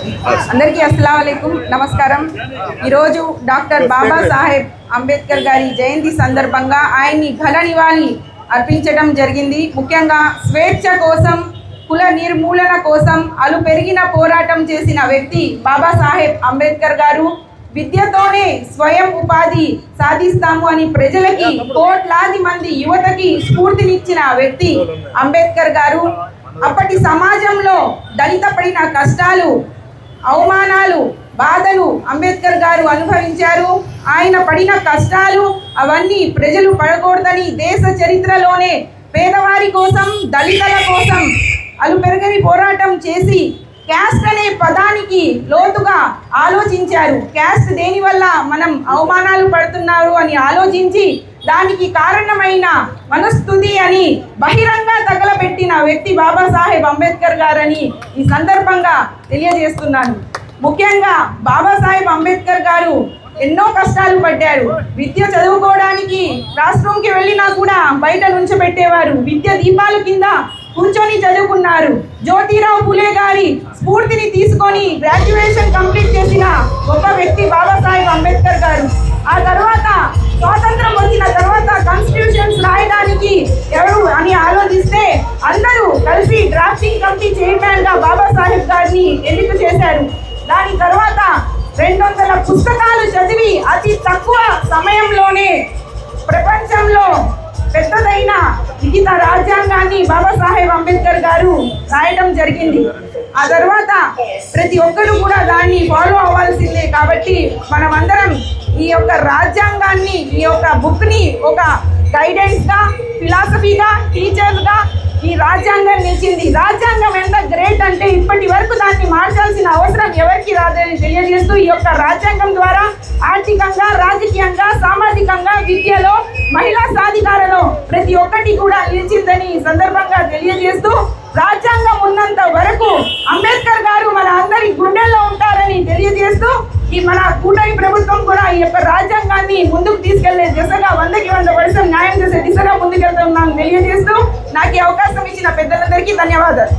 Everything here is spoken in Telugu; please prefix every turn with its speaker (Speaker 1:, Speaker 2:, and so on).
Speaker 1: అందరికీ అస్సలాము అలైకుం నమస్కారం। ఈరోజు డాక్టర్ బాబాసాహెబ్ అంబేద్కర్ గారి జయంతి సందర్భంగా ఆయన్ని ఘన నివాళి అర్పించడం జరిగింది। ముఖ్యంగా స్వేచ్ఛ కోసం, కుల నిర్మూలన కోసం అలు పెరిగిన పోరాటం చేసిన వ్యక్తి బాబాసాహెబ్ అంబేద్కర్ గారు। విద్యతోనే స్వయం ఉపాధి సాధిస్తాము అని ప్రజలకి, కోట్లాది మంది యువతకి స్ఫూర్తినిచ్చిన వ్యక్తి అంబేద్కర్ గారు। అప్పటి సమాజంలో దళిత పడిన కష్టాలు, అవమానాలు, బాధలు అంబేద్కర్ గారు అనుభవించారు। ఆయన పడిన కష్టాలు అవన్నీ ప్రజలు పడకూడదని దేశ చరిత్రలోనే పేదవారి కోసం, దళితుల కోసం అలు పెరగని పోరాటం చేసి క్యాస్ట్ అనే పదానికి లోతుగా ఆలోచించారు। క్యాస్ట్ దేనివల్ల మనం అవమానాలు పడుతున్నారు అని ఆలోచించి దానికి కారణమైన మనస్తుతి అని బహిరంగ తగలబెట్టిన వ్యక్తి బాబాసాహెబ్ అంబేద్కర్ గారని ఈ సందర్భంగా తెలియజేస్తున్నాను। ముఖ్యంగా బాబాసాహెబ్ అంబేద్కర్ గారు ఎన్నో కష్టాలు పడ్డారు। విద్య చదువుకోవడానికి క్లాస్ రూమ్కి వెళ్ళినా కూడా బయట నుంచోబెట్టేవారు। విద్య దీపాల కింద కూర్చొని చదువుకున్నారు। జ్యోతిరావు ఫులే గారి స్ఫూర్తిని తీసుకొని గ్రాడ్యుయేషన్ కంప్లీట్ చేసిన గొప్ప వ్యక్తి బాబాసాహెబ్ అంబేద్కర్ గారు। ఆ తర్వాత స్వాతంత్రం వచ్చిన తర్వాత కాన్స్టిట్యూషన్స్ రాయడానికి ఎవరు అని ఆలోచిస్తే అందరూ కలిసి డ్రాఫ్టింగ్ కమిటీ చైర్మన్ గా బాబాసాహెబ్ గారిని ఎన్నిక చేశారు। దాని తర్వాత 200 పుస్తకాలు చదివి అతి తక్కువ సమయంలోనే ప్రపంచంలో పెద్దదైన లిఖిత రాజ్యాంగాన్ని బాబాసాహెబ్ అంబేద్కర్ గారు రాయడం జరిగింది। ఆ తర్వాత ప్రతి ఒక్కరు కూడా దాన్ని ఫాలో అవ్వాల్సిందే। కాబట్టి మనమందరం ఈ యొక్క రాజ్యాంగాన్ని, ఈ యొక్క బుక్ని ఒక గైడెన్స్గా, ఫిలాసఫీగా, టీచర్స్గా ఈ రాజ్యాంగం నిలిచింది। రాజ్యాంగం ఎంత గ్రేట్ అంటే ఇప్పటి వరకు దాన్ని మార్చాల్సిన అవసరం ఎవరికి రాదని తెలియజేస్తూ ఈ యొక్క రాజ్యాంగం ద్వారా ఆర్థికంగా, రాజకీయంగా, సామాజికంగా, విద్యలో, మహిళా సాధికారలో ప్రతి ఒక్కటి కూడా నిలిచిందని ఈ సందర్భంగా తెలియజేస్తూ రాజ్యాంగం ఉన్నంత వరకు అంబేద్కర్ గారు మన అందరి గుండెల్లో ఉంటారని తెలియజేస్తూ ఈ మన కూటమి ప్రభుత్వం కూడా ఈ యొక్క రాజ్యాంగాన్ని ముందుకు తీసుకెళ్లే దిశగా 100కి 100% న్యాయం చేసే దిశగా ముందుకెళ్తున్నాను తెలియజేస్తూ నాకు ఈ అవకాశం ఇచ్చిన పెద్దలందరికీ ధన్యవాదాలు।